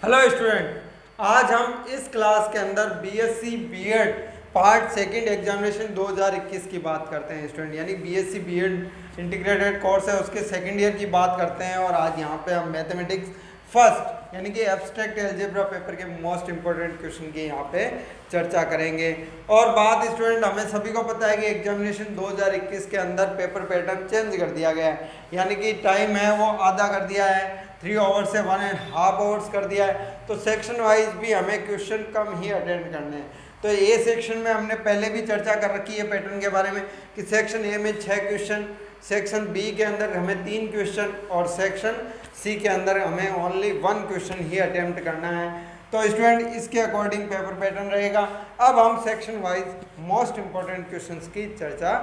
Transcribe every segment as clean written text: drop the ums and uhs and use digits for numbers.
Hello student, आज हम इस क्लास के अंदर BSc BEd part second examination 2021 की बात करते हैं स्टूडेंट। यानी बीएससी बीएड इंटीग्रेटेड कोर्स है, उसके सेकंड ईयर की बात करते हैं। और आज यहाँ पे हम मैथमेटिक्स फर्स्ट यानी कि एब्स्ट्रैक्ट अलजेब्रा पेपर के मोस्ट इंपॉर्टेंट क्वेश्चन की यहाँ पे चर्चा करेंगे। और बात स्टूडेंट, हमें सभी को पता है कि एग्जामिनेशन 2021 के अंदर पेपर पैटर्न चेंज कर दिया गया है। यानी कि टाइम है वो आधा कर दिया है, 3 आवर्स से 1.5 आवर्स कर दिया है। तो सेक्शन वाइज भी हमें क्वेश्चन कम ही अटेंड करने हैं। तो ए सेक्शन में हमने पहले भी चर्चा कर रखी है पैटर्न के बारे में कि सेक्शन ए में 6 क्वेश्चन, सेक्शन बी के अंदर हमें 3 क्वेश्चन और सेक्शन सी के अंदर हमें ओनली 1 क्वेश्चन ही अटेम्प्ट करना है। तो स्टूडेंट इसके अकॉर्डिंग पेपर पैटर्न रहेगा। अब हम section wise most important questions की चर्चा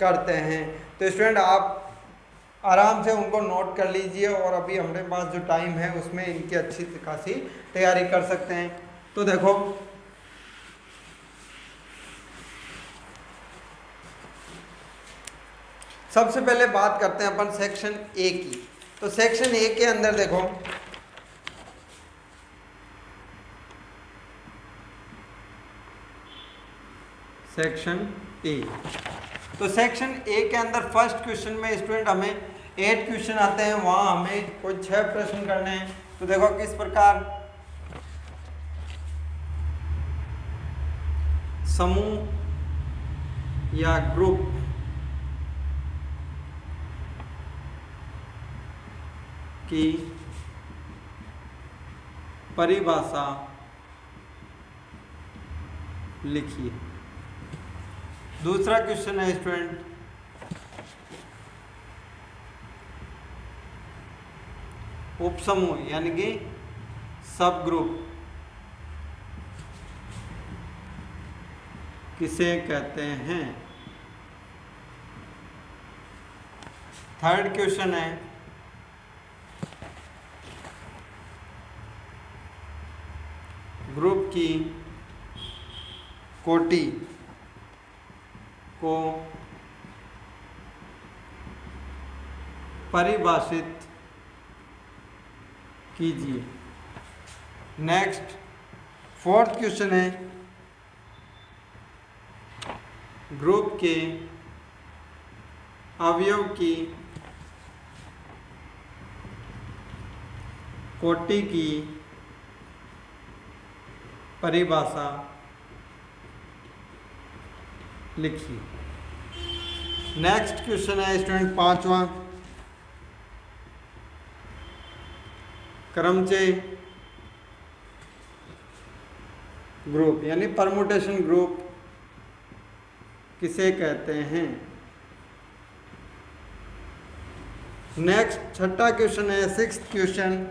करते हैं। तो स्टूडेंट आप आराम से उनको नोट कर लीजिए और अभी हमारे पास जो टाइम है उसमें इनकी अच्छी खासी तैयारी कर सकते हैं। तो देखो, सबसे पहले बात करते हैं अपन सेक्शन ए की। तो सेक्शन ए के अंदर देखो, सेक्शन ए, तो सेक्शन ए के अंदर फर्स्ट क्वेश्चन में स्टूडेंट हमें 8 क्वेश्चन आते हैं, वहां हमें कोई 6 प्रश्न करने हैं। तो देखो किस प्रकार समूह या ग्रुप की परिभाषा लिखिए। दूसरा क्वेश्चन है स्टूडेंट, उपसमूह यानी कि सब ग्रुप किसे कहते हैं। थर्ड क्वेश्चन है ग्रुप की कोटि को परिभाषित कीजिए। नेक्स्ट फोर्थ क्वेश्चन है ग्रुप के अवयव की कोटि की परिभाषा लिखिए। नेक्स्ट क्वेश्चन है स्टूडेंट पांचवा, क्रमचय ग्रुप यानी परमुटेशन ग्रुप किसे कहते हैं। नेक्स्ट छठा क्वेश्चन है सिक्स्थ क्वेश्चन,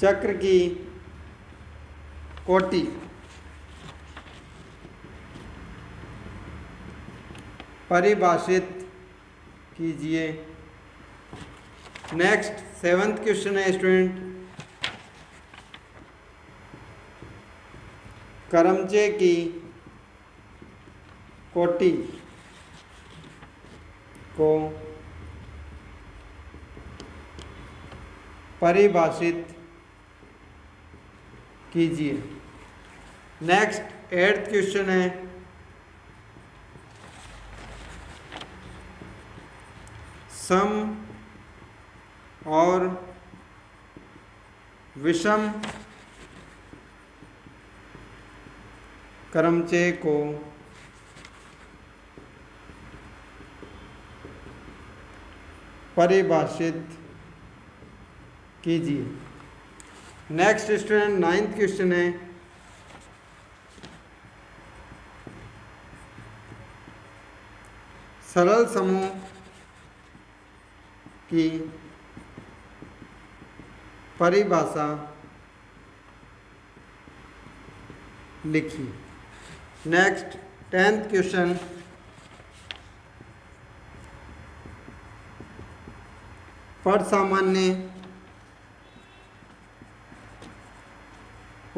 चक्र की कोटि परिभाषित कीजिए। नेक्स्ट सेवंथ क्वेश्चन है स्टूडेंट, क्रमचय की कोटि को परिभाषित कीजिए। नेक्स्ट एट्थ क्वेश्चन है सम और विषम क्रमचय को परिभाषित कीजिए। नेक्स्ट स्टूडेंट नाइन्थ क्वेश्चन है सरल समूह की परिभाषा लिखिए। नेक्स्ट 10th क्वेश्चन, परसामान्य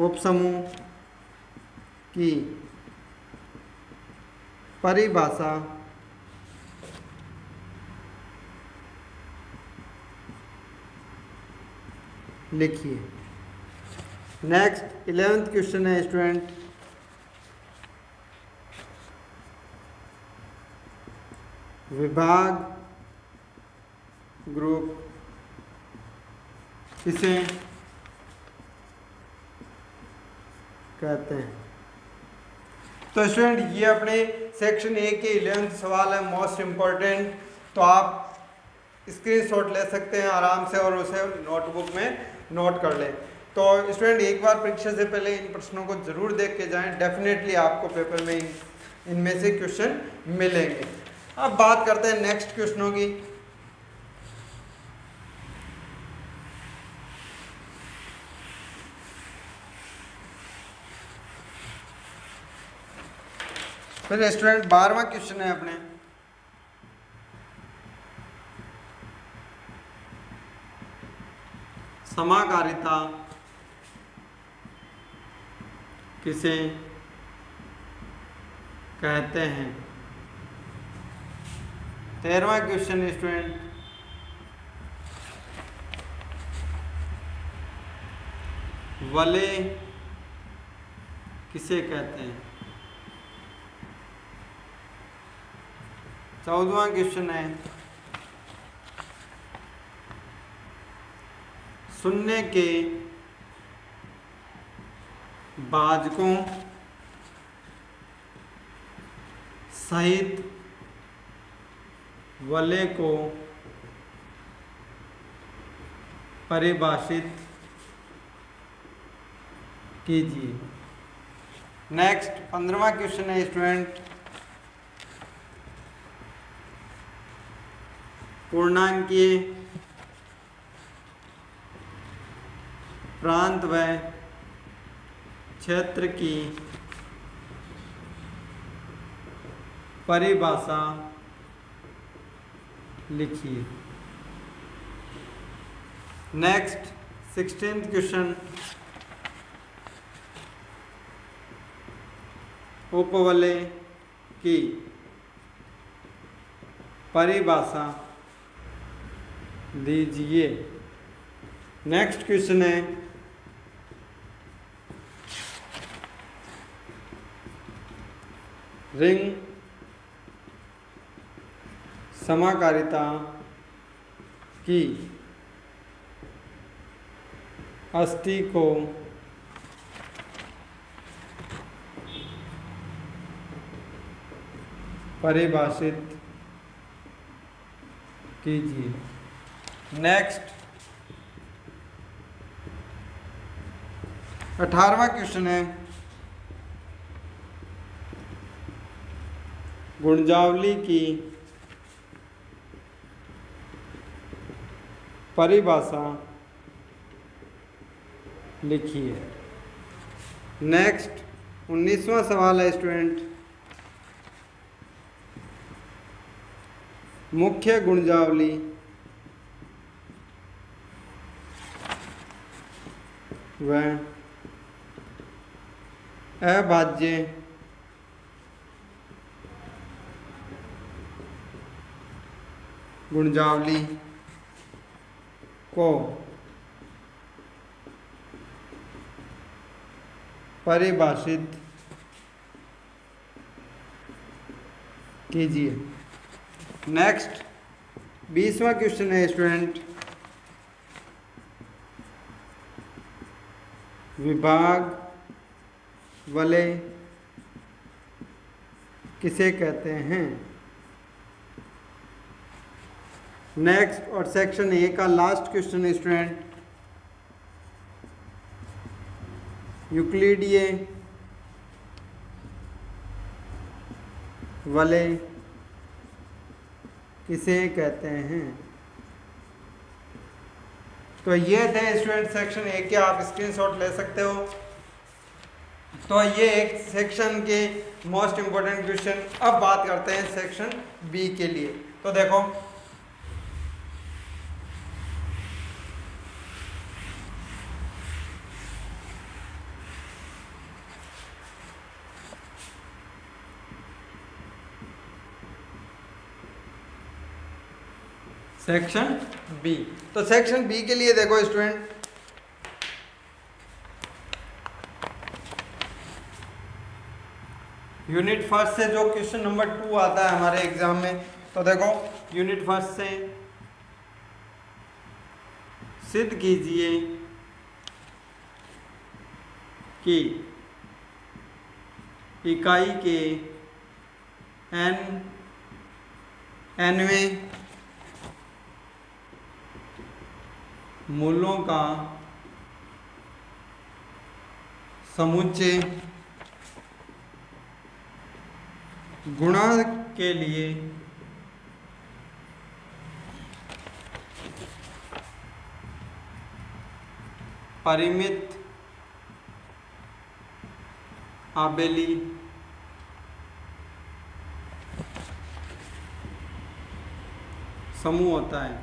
उपसमूह की परिभाषा लिखिए। नेक्स्ट 11th क्वेश्चन है स्टूडेंट, विभाग ग्रुप किसे कहते हैं। तो स्टूडेंट ये अपने सेक्शन ए के 11th सवाल है, मोस्ट इम्पोर्टेंट। तो आप स्क्रीनशॉट ले सकते हैं आराम से और उसे नोटबुक में नोट कर लें। तो स्टूडेंट एक बार परीक्षा से पहले इन प्रश्नों को जरूर देख के जाएं, डेफिनेटली आपको पेपर में इनमें से क्वेश्चन मिलेंगे। अब बात करते हैं नेक्स्ट क्वेश्चनों की। फिर स्टूडेंट 12वां क्वेश्चन है अपने, समाकारिता किसे कहते हैं। 13वां क्वेश्चन स्टूडेंट, वलय किसे कहते हैं। 14वां क्वेश्चन है, शून्य के भाजकों सहित वलय को परिभाषित कीजिए। नेक्स्ट 15वां क्वेश्चन है स्टूडेंट, पूर्णांकीय प्रांत व क्षेत्र की परिभाषा लिखिए। नेक्स्ट 16th क्वेश्चन, उपवलय की परिभाषा दीजिए। नेक्स्ट क्वेश्चन है, रिंग समाकारिता की अस्थि को परिभाषित कीजिए। नेक्स्ट 18वां क्वेश्चन है, गुणजावली की परिभाषा लिखिए। नेक्स्ट 19वां सवाल है स्टूडेंट, मुख्य गुणजावली व अभाज्य गुणजावली को परिभाषित कीजिए। नेक्स्ट 20वां क्वेश्चन है स्टूडेंट, विभाग वलय किसे कहते हैं। नेक्स्ट और सेक्शन ए का लास्ट क्वेश्चन स्टूडेंट, यूक्लिडीय वलय किसे कहते हैं। तो ये थे स्टूडेंट सेक्शन ए के, आप स्क्रीनशॉट ले सकते हो। तो ये एक सेक्शन के मोस्ट इम्पोर्टेंट क्वेश्चन। अब बात करते हैं सेक्शन बी के लिए। तो देखो सेक्शन बी। तो सेक्शन बी के लिए देखो स्टूडेंट, यूनिट फर्स्ट से जो क्वेश्चन नंबर 2 आता है हमारे एग्जाम में, तो देखो यूनिट फर्स्ट से सिद्ध कीजिए कि इकाई के nवें मूलों का समुच्चय गुणा के लिए परिमित आबेली समूह होता है।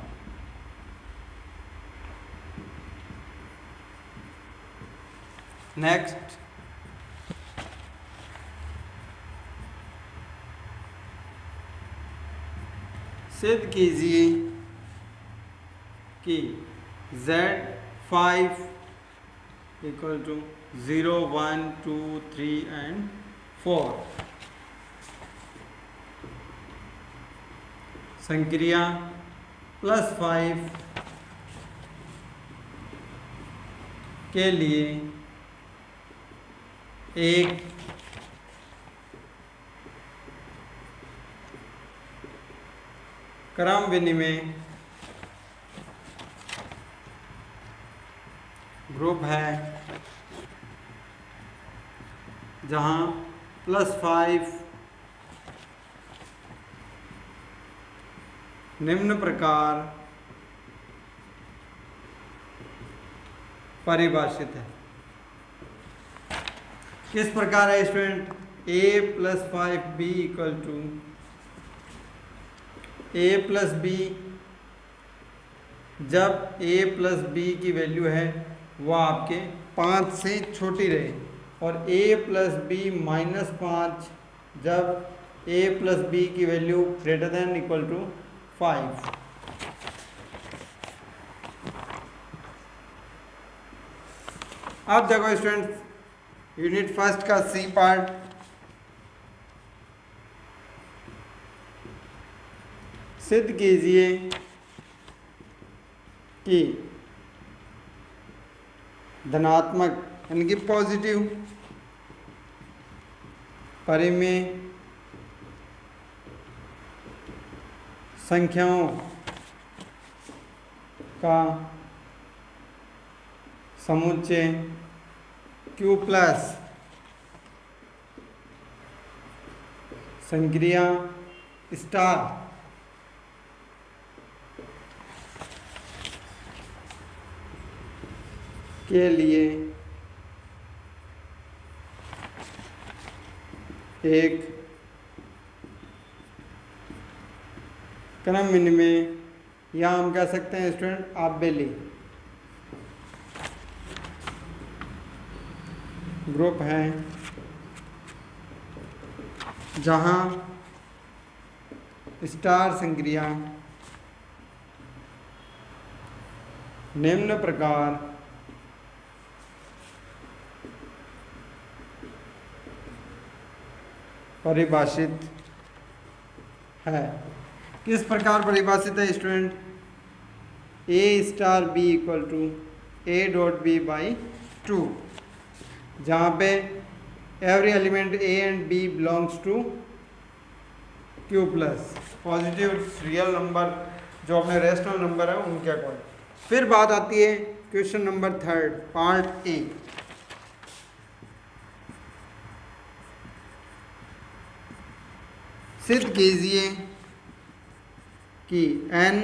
नेक्स्ट, सिद्ध कीजिए कि Z5 इक्वल टू 0, 1, 2, 3 एंड 4 संक्रिया +5 के लिए एक क्रम विनिमय ग्रुप है जहां +5 निम्न प्रकार परिभाषित है। किस प्रकार है student? a + 5b equal to a + b, जब a + b की वैल्यू है वह आपके 5 से छोटी रहे, और a + b - 5 जब a + b की value greater than equal to 5। अब देखो स्टूडेंट्स, यूनिट फर्स्ट का सी पार्ट, सिद्ध कीजिए कि धनात्मक यानी कि पॉजिटिव परिमेय संख्याओं का समुच्चय Q प्लस संक्रिया स्टार के लिए एक क्रम विनिमय, या हम कह सकते हैं स्टूडेंट आबेली ग्रुप है जहां स्टार संक्रिया निम्न प्रकार परिभाषित है। किस प्रकार परिभाषित है student? a * b equal to a.b/2, जहाँ पे every element a and b belongs to Q plus, positive real number जो अपने रेशनल नंबर है उनके अकॉर्डिंग। फिर बात आती है क्वेश्चन नंबर 3 पार्ट ए। सिद्ध कीजिए कि n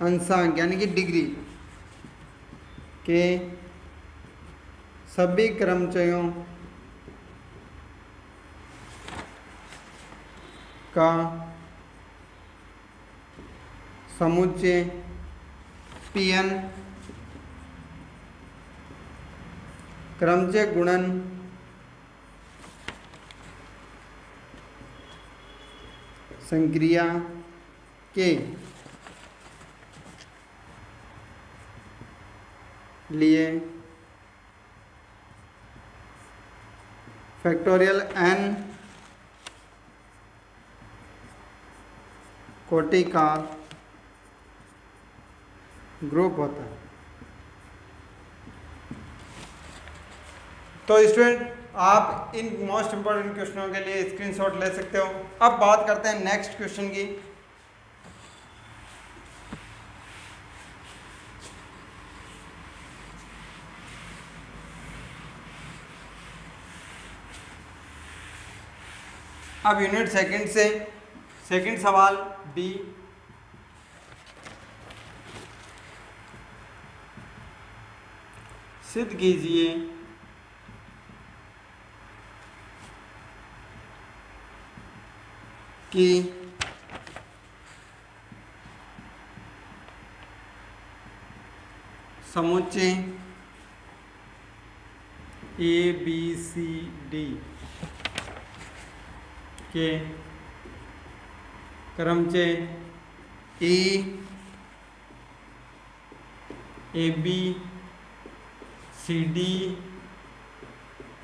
अंशांक यानी कि डिग्री के सभी क्रमचयों का समुच्चय Pn क्रमचय गुणन संक्रिया के लिए फैक्टोरियल n कोटि का ग्रुप होता है। तो स्टूडेंट आप इन मोस्ट इंपॉर्टेंट क्वेश्चनों के लिए स्क्रीनशॉट ले सकते हो। अब बात करते हैं नेक्स्ट क्वेश्चन की। अब यूनिट सेकंड से सेकंड सवाल बी, सिद्ध कीजिए कि समुच्चय ए बी सी डी के क्रमचय A B C D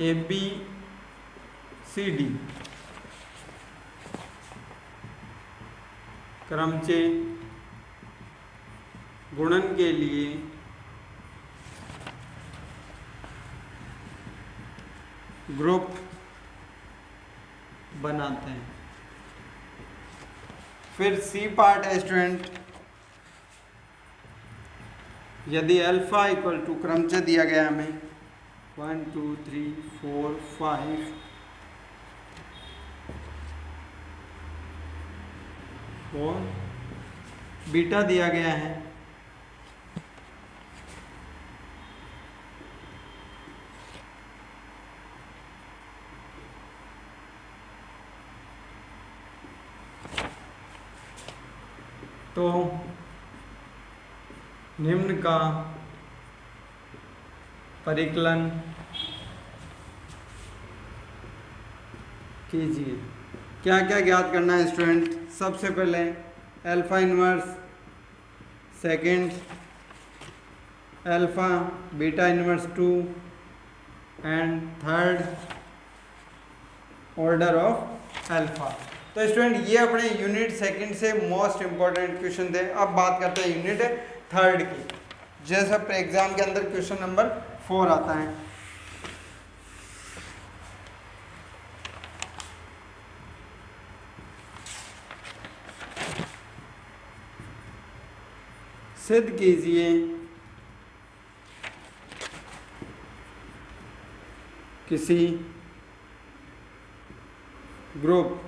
A B C D क्रमचय गुणन के लिए ग्रुप बनाते हैं। फिर सी पार्ट है स्टूडेंट, यदि अल्फा इक्वल टू क्रमचय दिया गया हमें 1 2 3 4 5 और बीटा दिया गया है, तो निम्न का परिकलन कीजिए। क्या क्या ज्ञात करना है स्टूडेंट? सबसे पहले alpha inverse, second alpha beta inverse 2 and third order of alpha. तो स्टूडेंट ये अपने यूनिट सेकंड से मोस्ट इंपॉर्टेंट क्वेश्चन थे। अब बात करते हैं यूनिट थर्ड की, जैसा एग्जाम के अंदर क्वेश्चन नंबर 4 आता है। सिद्ध कीजिए किसी ग्रुप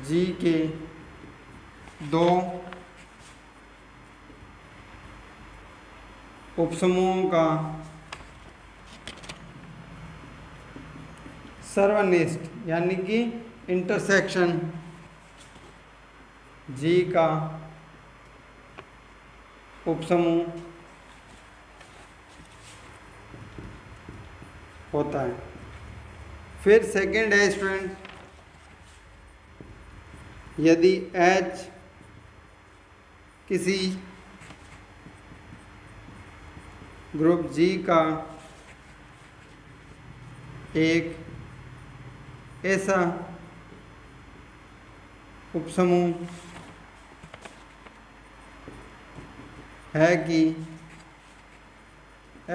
G के दो उपसमूहों का सर्वनिष्ठ यानी कि इंटरसेक्शन G का उपसमूह होता है। फिर सेकंड है स्टूडेंट, यदि H किसी ग्रुप G का एक ऐसा उपसमूह है कि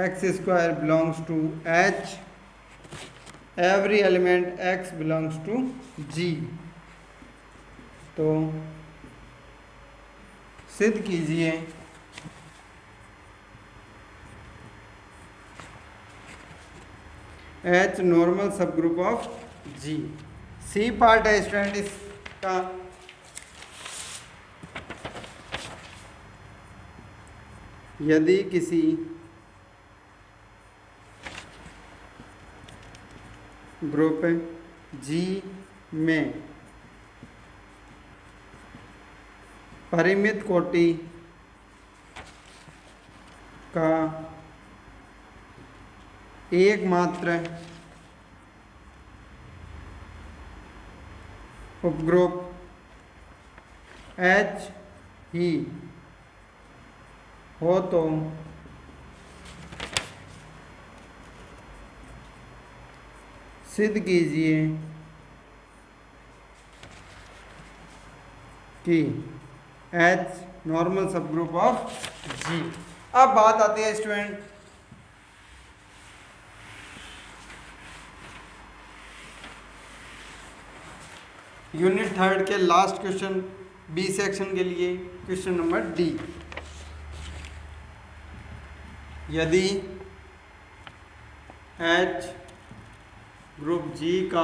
x square belongs to H, every element x belongs to G, तो सिद्ध कीजिए H normal subgroup of G। C part है स्टूडेंट इसका, यदि किसी ग्रुप G में परिमित कोटि का एकमात्र उपग्रुप H ही हो तो सिद्ध कीजिए कि H normal subgroup of G। अब बात आती है स्टूडेंट यूनिट 3 के लास्ट क्वेश्चन बी सेक्शन के लिए, क्वेश्चन नंबर डी। यदि H ग्रुप G का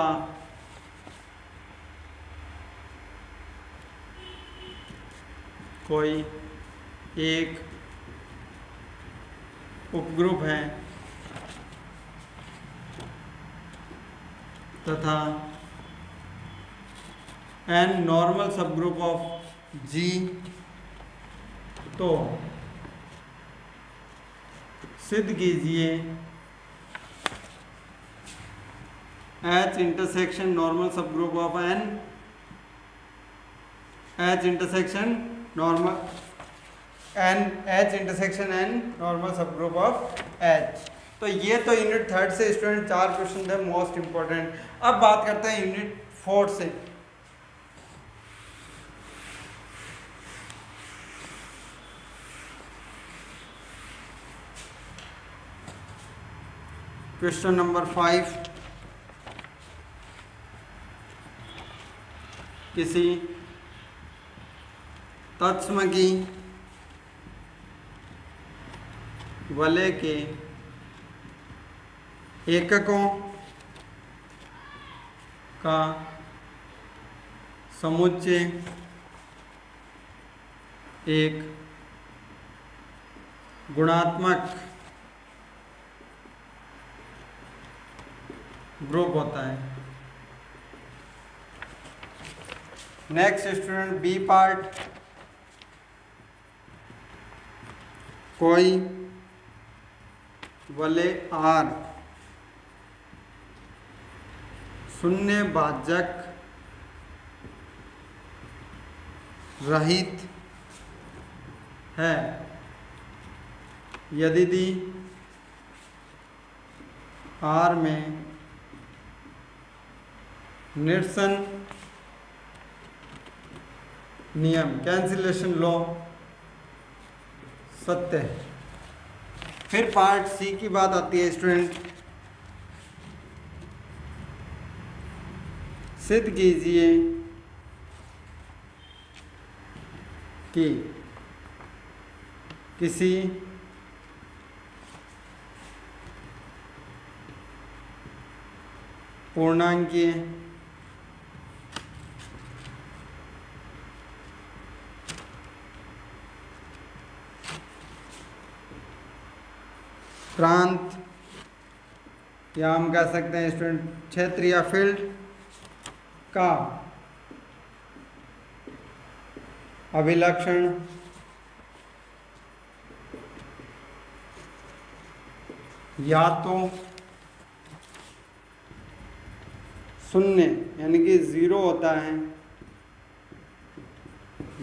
कोई एक उपग्रुप है तथा N normal subgroup of G, तो सिद्ध कीजिए H intersection normal subgroup of N, H intersection normal N, H intersection N normal subgroup of H। तो ये तो यूनिट 3 से स्टूडेंट 4 क्वेश्चन थे मोस्ट इंपॉर्टेंट। अब बात करते हैं यूनिट 4 से। क्वेश्चन नंबर 5, किसी तत्सम की वलय के एककों का समुच्चय एक गुणात्मक ग्रुप होता है। नेक्स्ट स्टूडेंट बी पार्ट, कोई वलय R शून्य भाजक रहित है यदि R में निरसन नियम कैंसिलेशन लॉ सत्य है। फिर पार्ट सी की बात आती है स्टूडेंट, सिद्ध कीजिए कि किसी पूर्णांकीय प्रांत, या हम कह सकते हैं स्टूडेंट क्षेत्र या फील्ड का अभिलक्षण या तो शून्य यानी कि 0 होता है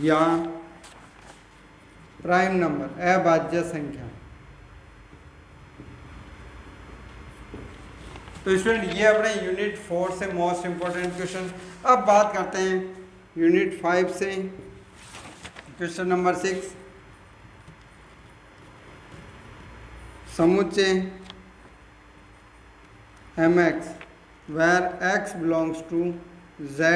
या प्राइम नंबर अभाज्य संख्या। तो स्टूडेंट ये अपने यूनिट 4 से मोस्ट इंपॉर्टेंट क्वेश्चन। अब बात करते हैं यूनिट 5 से, क्वेश्चन नंबर 6, समुच्चय mx where x belongs to z,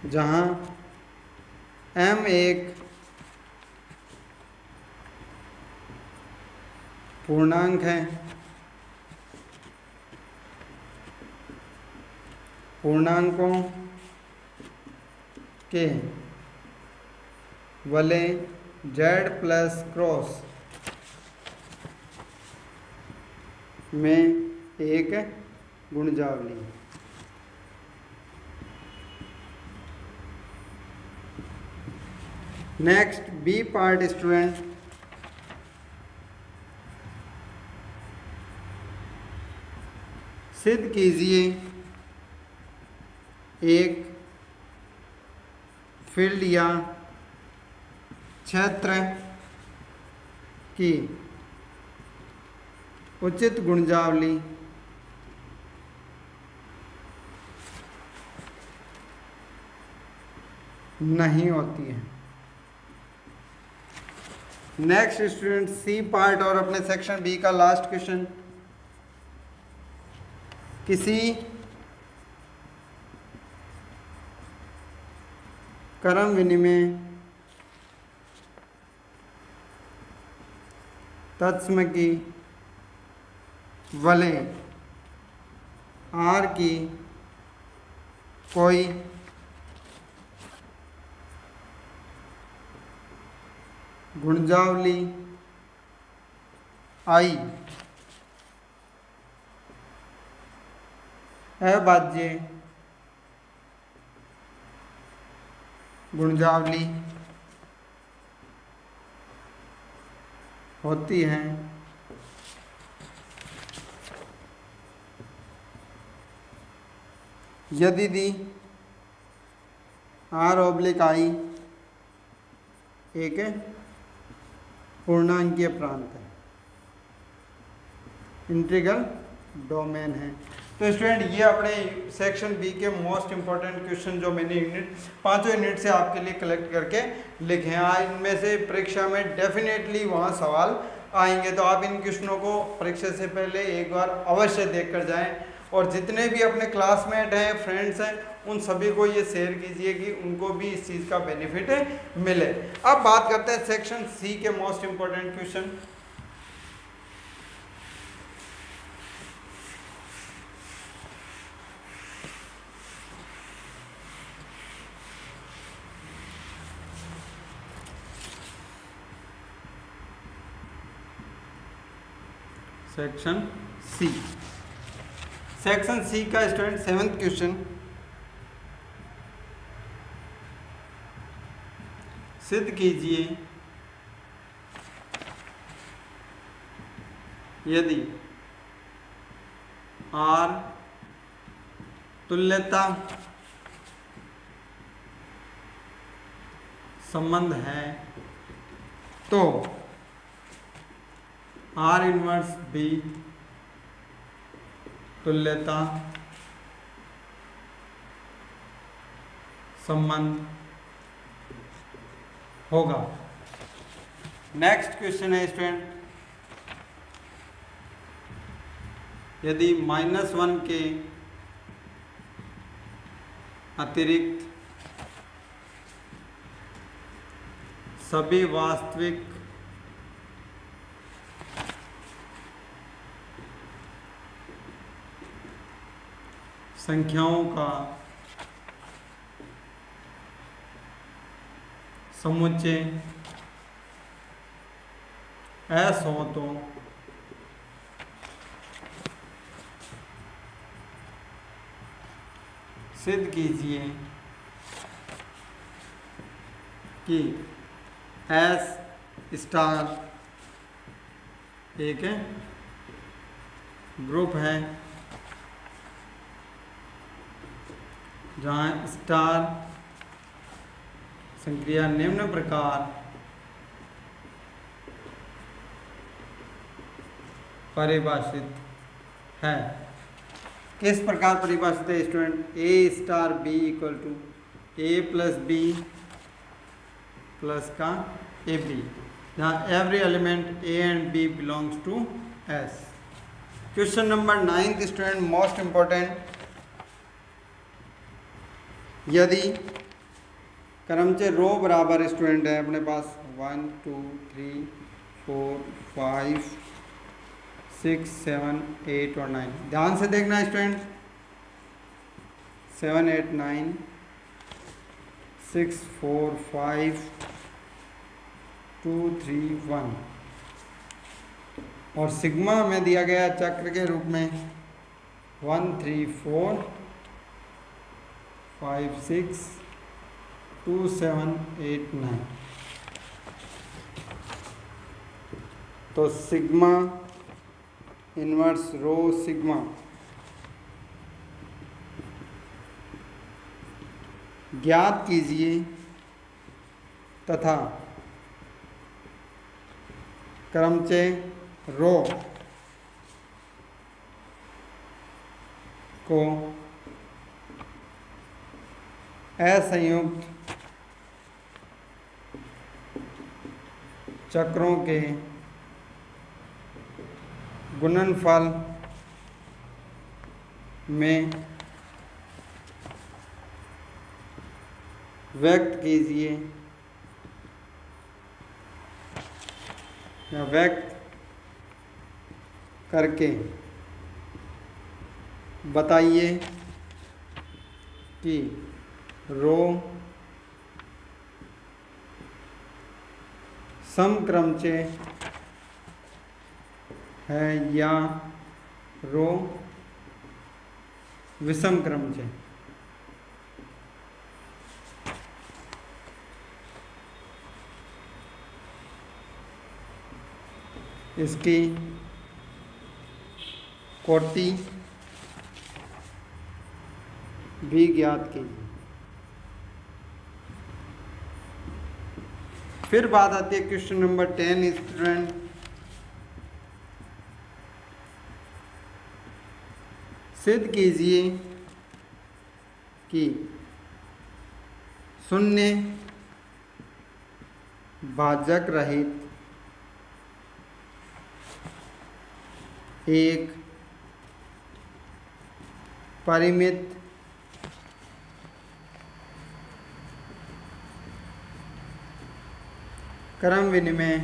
जहाँ m एक पूर्णांक है, पूर्णांकों के वलय z प्लस क्रॉस में एक गुणजावली। नेक्स्ट बी पार्ट स्टूडेंट, सिद्ध कीजिए एक फील्ड या क्षेत्र की उचित गुणजावली नहीं होती है। नेक्स्ट स्टूडेंट सी पार्ट और अपने सेक्शन बी का लास्ट क्वेश्चन। किसी क्रम विनिमय तत्सम की वलय आर की कोई गुणजावली आई अभाज्य गुणजावली होती है यदि दी R/I एक पूर्णांकीय प्रांत है, इंटीग्रल डोमेन है। तो स्टूडेंट ये अपने सेक्शन बी के मोस्ट इंपॉर्टेंट क्वेश्चन जो मैंने पांचों यूनिट से आपके लिए कलेक्ट करके लिखे हैं। आज इनमें से परीक्षा में डेफिनेटली वहाँ सवाल आएंगे, तो आप इन क्वेश्चनों को परीक्षा से पहले एक बार अवश्य देख कर जाएँ और जितने भी अपने क्लासमेट हैं, फ्रेंड्स हैं, उन सभी को ये शेयर कीजिए कि उनको भी इस चीज़ का बेनिफिट मिले। अब बात करते हैं सेक्शन सी के most important question. Section C, section C का स्टूडेंट 7th क्वेश्चन। सिद्ध कीजिए यदि R तुल्यता संबंध है तो R इनवर्स B तुल्यता संबंध होगा। नेक्स्ट क्वेश्चन है स्टूडेंट, यदि -1 के अतिरिक्त सभी वास्तविक संख्याओं का समुच्चय S हो तो सिद्ध कीजिए कि S स्टार एक ग्रुप है जहाँ स्टार संक्रिया निम्न प्रकार परिभाषित है। किस प्रकार परिभाषित है student? A star B equal to A plus B plus का AB, जहाँ every element A and B belongs to S। Question number 9 student most important, यदि क्रमचय रो बराबर स्टूडेंट है अपने पास 1 2 3 4 5 6 7 8 और 9, ध्यान से देखना स्टूडेंट, 7 8 9 6 4 5 2 3 1 और सिग्मा में दिया गया चक्र के रूप में 1 3 4 5 6 2 7 8 9। तो सिग्मा इनवर्स रो सिग्मा ज्ञात कीजिए तथा क्रमचय रो को असंयुक्त चक्रों के गुणनफल में व्यक्त कीजिए या व्यक्त करके बताइए कि रो समक्रमचय है या रो विषमक्रमचय। इसकी कोटि भी ज्ञात कीजिए। फिर बात आती है क्वेश्चन नंबर 10 स्टूडेंट। सिद्ध कीजिए कि शून्य भाजक रहित एक परिमित क्रम विनिमय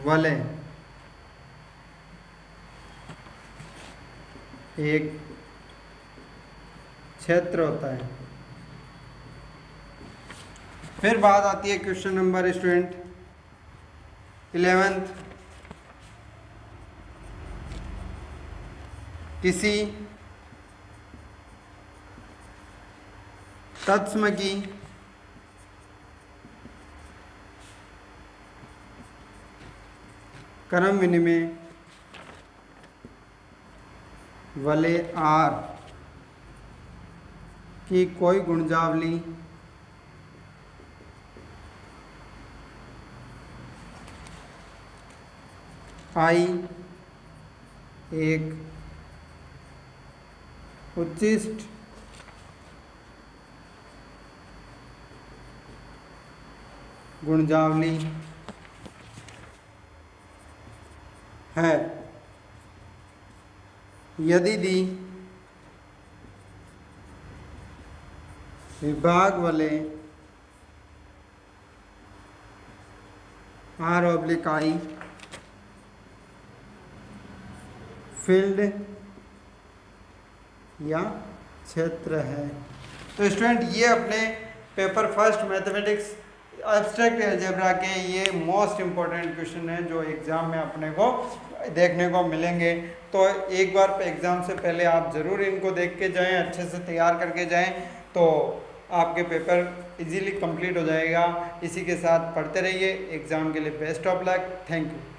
वाले एक क्षेत्र होता है। फिर बात आती है क्वेश्चन नंबर स्टूडेंट 11। किसी तत्सम की क्रम विनिमय वाले आर की कोई गुणजावली आई एक उच्चिष्ट गुणजावली है यदि दी विभाग वाले आर ऑब्लिक आई फील्ड या क्षेत्र है। तो स्टूडेंट ये अपने paper first mathematics abstract algebra के ये मोस्ट इम्पोर्टेंट क्वेश्चन है जो एग्ज़ाम में अपने को देखने को मिलेंगे। तो एक बार एग्ज़ाम से पहले आप ज़रूर इनको देख के जाएं, अच्छे से तैयार करके जाएं, तो आपके पेपर इजीली कंप्लीट हो जाएगा। इसी के साथ पढ़ते रहिए। एग्ज़ाम के लिए best of luck. Thank you.